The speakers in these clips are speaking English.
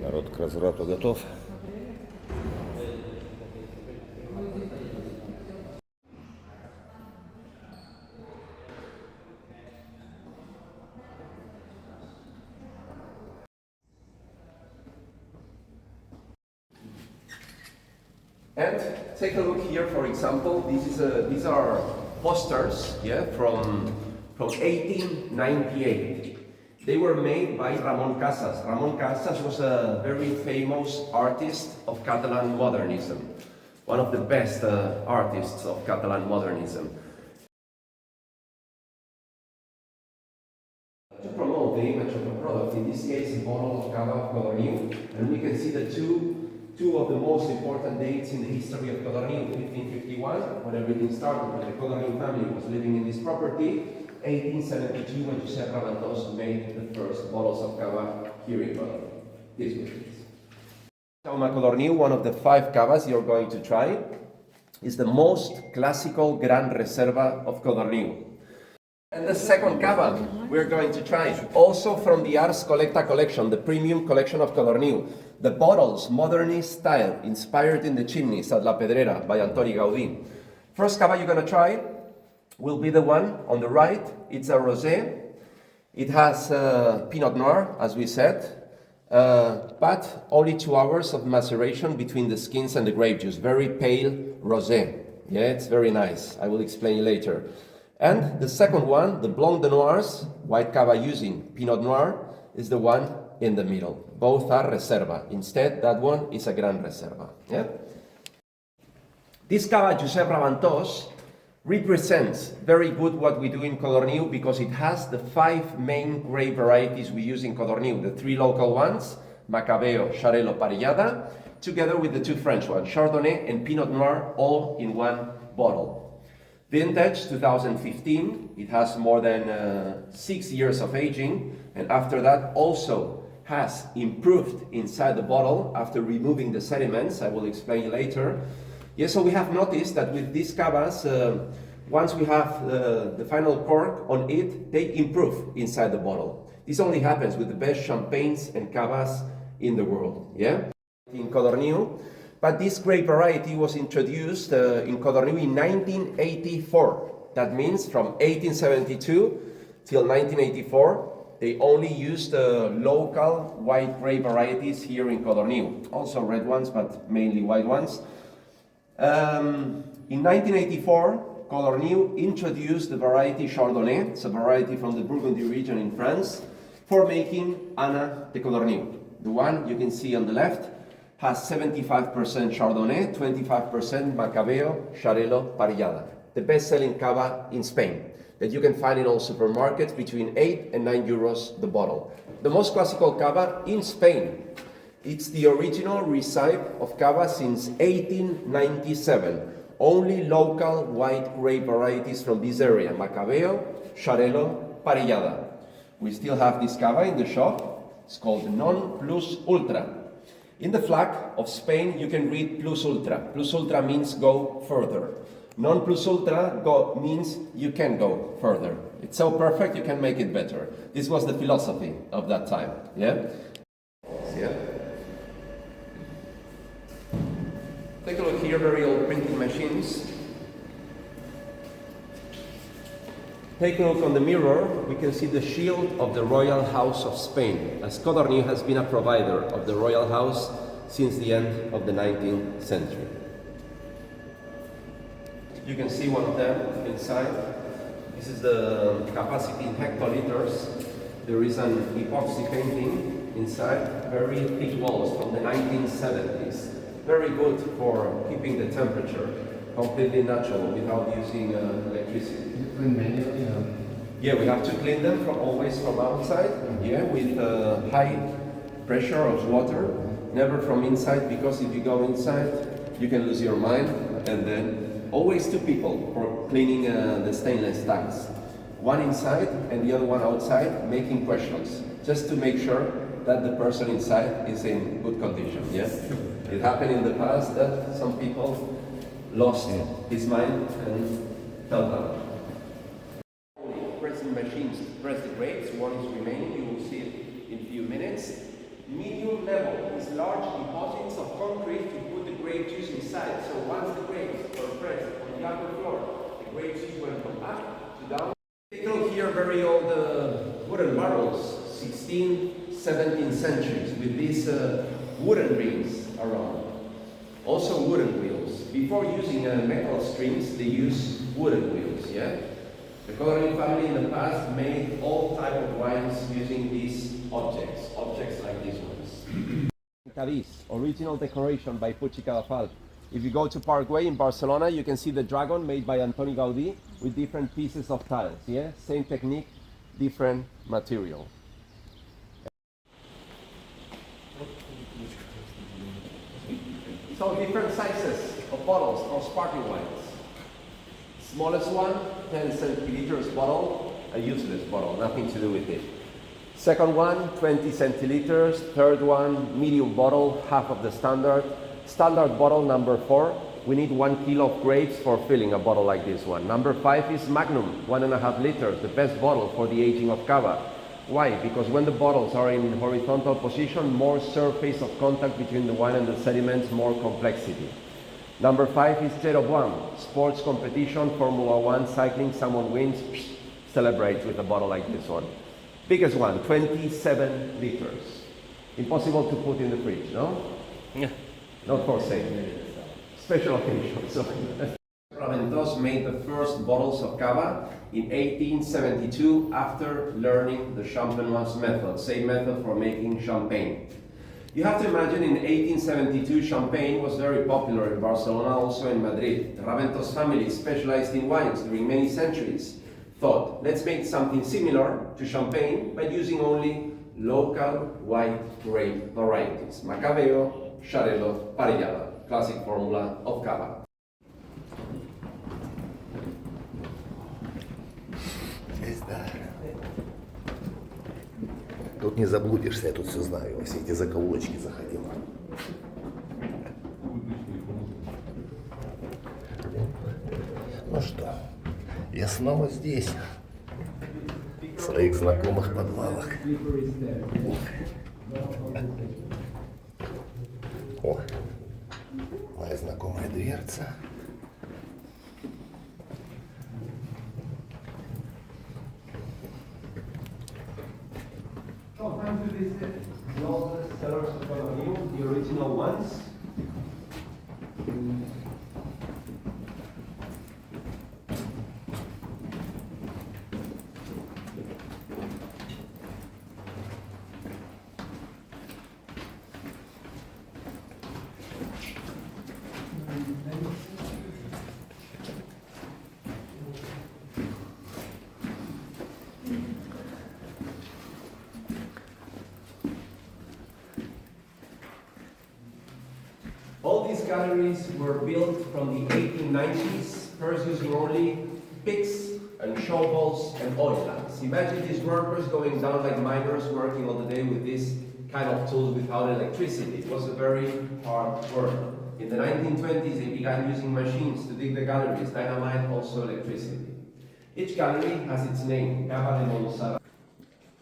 Народ к разврату готов. And take a look here, for example, these are posters, yeah, from 1898. They were made by Ramon Casas. Ramon Casas was a very famous artist of Catalan modernism, one of the best artists of Catalan modernism. To promote the image of a product, in this case a bottle of Cava Codorniu, and we can see the two of the most important dates in the history of Codorniu: 1551, when everything started, when the Codorniu family was living in this property; 1872, when Josep Rabantos made the first bottles of Cava here in Codorniu. This was it. Samому Codorniu, one of the 5 Cavas you're going to try, is the most classical Gran Reserva of Codorniu. And the second Cava we're going to try, also from the Ars Collecta collection, the premium collection of Codorniu. The bottles, modernist style, inspired in the chimneys at La Pedrera by Antoni Gaudí. First Cava you're going to try will be the one on the right. It's a rosé. It has Pinot Noir, as we said, but only 2 hours of maceration between the skins and the grape juice. Very pale rosé. Yeah, it's very nice. I will explain later. And the second one, the Blanc de Noirs, white Cava using Pinot Noir, is the one in the middle. Both are Reserva. Instead, that one is a Gran Reserva. Yeah? This Cava Josep Rabantos represents very good what we do in Codorniu, because it has the 5 main grape varieties we use in Codorniu. The 3 local ones, Macabeo, Xarel·lo, Parellada, together with the 2 French ones, Chardonnay and Pinot Noir, all in one bottle. Vintage 2015, it has more than 6 years of aging, and after that also has improved inside the bottle after removing the sediments. I will explain later. Yes, so we have noticed that with these Cavas, once we have the final cork on it, they improve inside the bottle. This only happens with the best champagnes and Cavas in the world, yeah? In Codorniu. But this grape variety was introduced in Codorniu in 1984. That means from 1872 till 1984, they only used local white grape varieties here in Codorniu. Also red ones, but mainly white ones. In 1984, Codorniu introduced the variety Chardonnay. It's a variety from the Burgundy region in France, for making Anna de Codorniu. The one you can see on the left has 75% Chardonnay, 25% Macabeo, Xarel·lo, Parellada. The best-selling Cava in Spain, that you can find in all supermarkets between 8 and 9 euros the bottle. The most classical Cava in Spain. It's the original recipe of Cava since 1897. Only local white grape varieties from this area, Macabeo, Xarel·lo, Parellada. We still have this Cava in the shop. It's called Non Plus Ultra. In the flag of Spain, you can read Plus Ultra. Plus Ultra means go further. Non Plus Ultra means you can go further. It's so perfect, you can make it better. This was the philosophy of that time. Yeah? Yeah. Take a look here, very old printing machines. Take a look on the mirror, we can see the shield of the Royal House of Spain, as Codorniu has been a provider of the Royal House since the end of the 19th century. You can see one of them inside. This is the capacity in hectoliters. There is an epoxy painting inside, very thick walls from the 1970s. Very good for keeping the temperature completely natural without using electricity. Yeah, we have to clean them always from outside, yeah, with high pressure of water, never from inside, because if you go inside, you can lose your mind. And then always 2 people for cleaning the stainless tanks. One inside and the other one outside, making questions, just to make sure that the person inside is in good condition, yeah? It happened in the past that some people lost his mind and fell down. Pressing machines to press the grapes, one is remaining. You will see it in a few minutes. Medium level is large deposits of concrete to put the grape juice inside. So once the grapes are pressed on the upper floor, the grape juice will come up to down. Typical here very old wooden barrels, 16th, 17th centuries, with these wooden rings around. Also wooden wheels. Before using metal strings, they use wooden wheels, yeah? The Codorniu family in the past made all type of wines using these objects like these ones. Cadiz, original decoration by Puig Cadafal. If you go to Parkway in Barcelona, you can see the dragon made by Antoni Gaudí with different pieces of tiles, yeah? Same technique, different material. So different sizes of bottles for sparkling wines. Smallest one, 10 centiliters bottle, a useless bottle, nothing to do with it. Second one, 20 centiliters. Third one, medium bottle, half of the standard. Standard bottle number 4, we need 1 kilo of grapes for filling a bottle like this one. Number 5 is Magnum, 1.5 liters, the best bottle for the aging of Cava. Why? Because when the bottles are in horizontal position, more surface of contact between the wine and the sediments, more complexity. Number 5 is Jeroboam, sports competition, Formula 1, cycling, someone wins, celebrates with a bottle like this one. Biggest one, 27 liters. Impossible to put in the fridge, no? Yeah. Not for sale. Special occasion. So. Raventos made the first bottles of Cava in 1872 after learning the Champenoise method, same method for making champagne. You have to imagine in 1872 champagne was very popular in Barcelona, also in Madrid. The Raventos family specialized in wines during many centuries. Thought, let's make something similar to champagne by using only local white grape varieties. Macabeo, Xarel·lo, Parellada, classic formula of Cava. Здесь, да. Тут не заблудишься, я тут все знаю, во все эти закоулочки заходил. Ну что, я снова здесь, в своих знакомых подвалах. О, моя знакомая дверца. Time to visit the oldest cellars of Codorniu, the original ones. All these galleries were built from the 1890s, first using only picks and shovels and oil lamps. Imagine these workers going down like miners working all the day with this kind of tools without electricity. It was a very hard work. In the 1920s, they began using machines to dig the galleries, dynamite, also electricity. Each gallery has its name, Cava de Montserrat.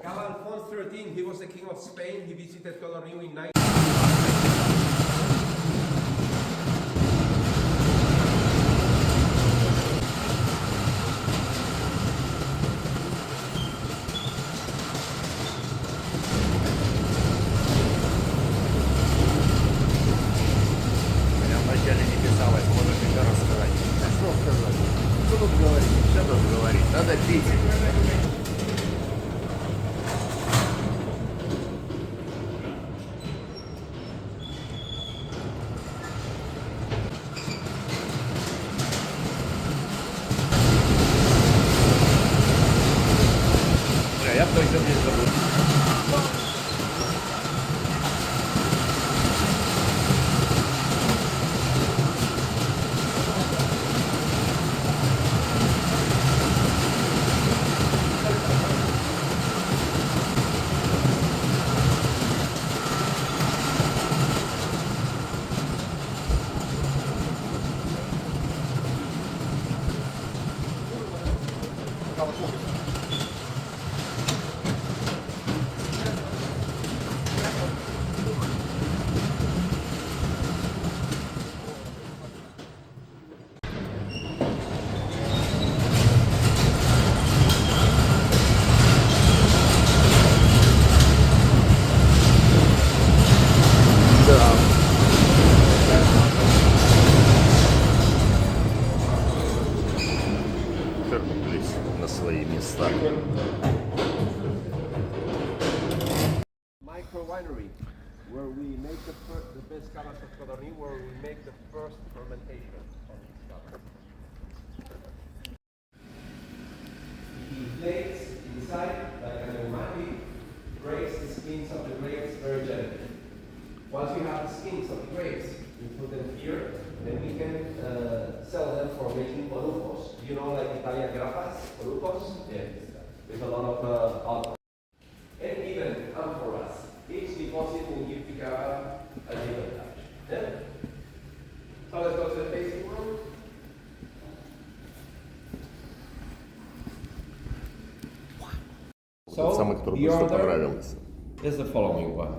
Cava Alphonse XIII, he was the king of Spain. He visited Codorniu in 19... Вначале не писалось, можешь еще рассказать. А что сказать? Что тут говорить? Что тут говорить? Надо пить. Я бы точно не забыл. micro winery where we make the best cavas of Codorniu, where we make the first fermentation of these cavas. It inflates inside like a pneumatic, breaks the skins of the grapes very gently. Once we have the skins of the grapes, we put them here, then we can sell them for making olupos. You know, like Italian grappas, olupos? Yeah. With a lot of alcohol. And even amphoras. Each deposit will give the Cava a different touch. Yeah? So let's go to the tasting room. So Самый, который the больше order понравился. is the following one.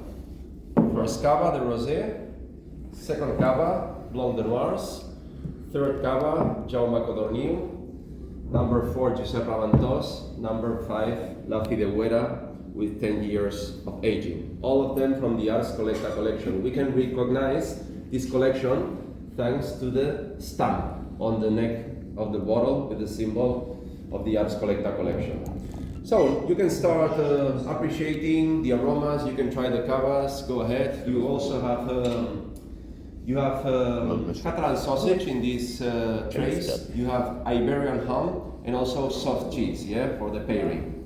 First Cava, the rosé. Second Cava, blonde de noirs. Third Cava, Jaume Codorniu. Number 4, Josep Rabantos. Number 5, La Fideuera, with 10 years of aging. All of them from the Ars Collecta collection. We can recognize this collection thanks to the stamp on the neck of the bottle with the symbol of the Ars Collecta collection. So you can start appreciating the aromas. You can try the cavas. Go ahead. You also have Catalan sausage in these trays. You have Iberian ham and also soft cheese, yeah, for the pairing.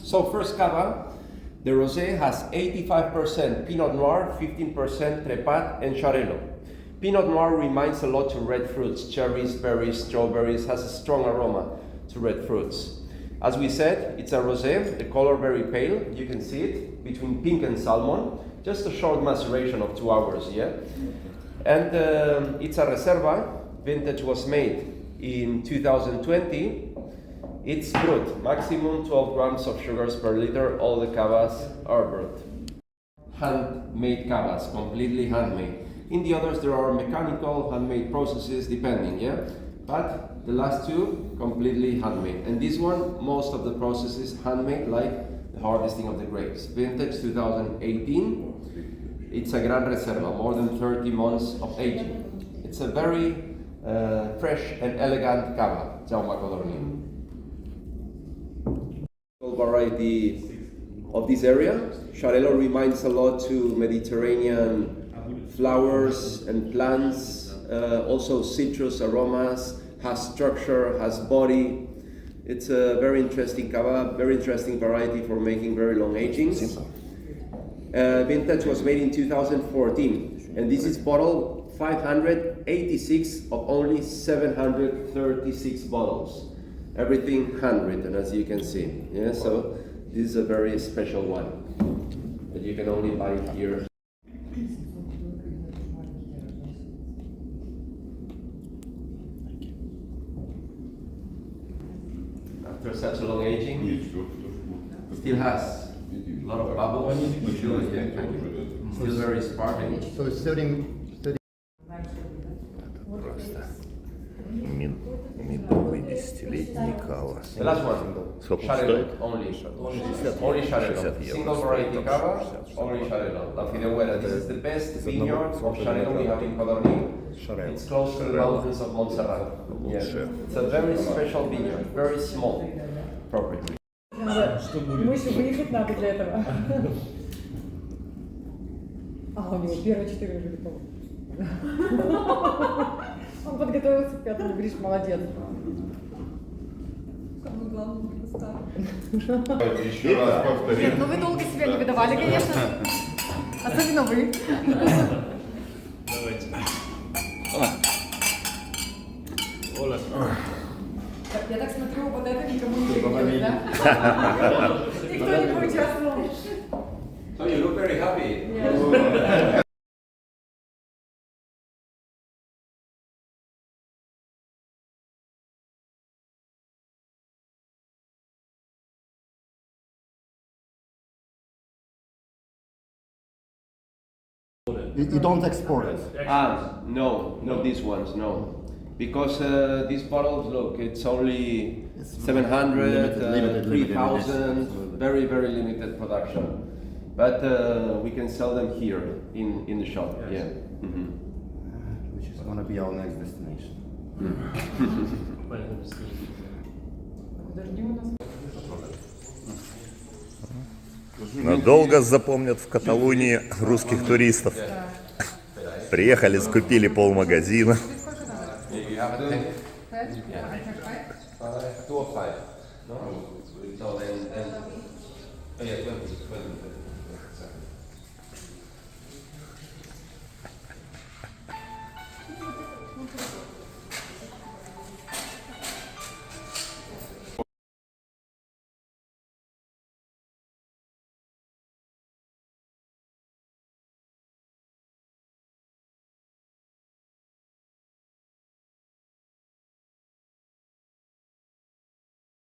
So first cava, the rosé has 85% Pinot Noir, 15% Trepat and Xarel·lo. Pinot Noir reminds a lot to red fruits, cherries, berries, strawberries, has a strong aroma to red fruits. As we said, it's a rosé, the color very pale, you can see it, between pink and salmon, just a short maceration of 2 hours, yeah? And it's a reserva, vintage was made in 2020. It's brut, maximum 12 grams of sugars per liter, all the cavas are brut. Handmade cavas, completely handmade. In the others there are mechanical, handmade processes, depending, yeah? But the last two, completely handmade. And this one, most of the processes handmade, like the harvesting of the grapes. Vintage 2018, it's a Gran Reserva, more than 30 months of aging. It's a very fresh and elegant cava, Jaume Codornyu. Variety of this area. Xarel·lo reminds a lot to Mediterranean flowers and plants, also citrus aromas, has structure, has body. It's a very interesting cava, very interesting variety for making very long agings. Vintage was made in 2014, and this is bottle 586 of only 736 bottles. Everything handwritten, as you can see. Yeah, so this is a very special one that you can only buy here. After such a long aging, still has a lot of bubbles. Still very sparkling. So it's 30. Просто медовый десятилетний кава. The last one, Сколько Xarel·lo, стоит? only 60 Xarel·lo. 60 Single евро. variety cava, only Xarel·lo. La Fideuera, this is the best vineyard of Xarel·lo we have in Codorniu. It's close to the mountains of Montserrat. Yeah. It's a very special vineyard, very small property. Ему еще выехать надо для этого. А, у него первые 4 уже готовы. Он подготовился к 5-му, Гриш, молодец. Самое главное, предоставить. Еще раз повторим. Нет, ну вы долго себя не выдавали, конечно. Особенно вы. Давайте. Я так смотрю, вот это никому не придет, да? Никто не поучаствовал. So you look very happy. Yeah. You don't export it. No, not these ones, no. Because these bottles, look, it's only 700, limited 3,000, edition. very, very limited production. But we can sell them here in the shop, yeah. Mm-hmm. Which is gonna be our next destination. Понятно, скажите. Подожди, у нас. Надолго запомнят в Каталонии русских туристов. Приехали, скупили полмагазина. You have a 10? Ten? Yeah. 2 of 5. No?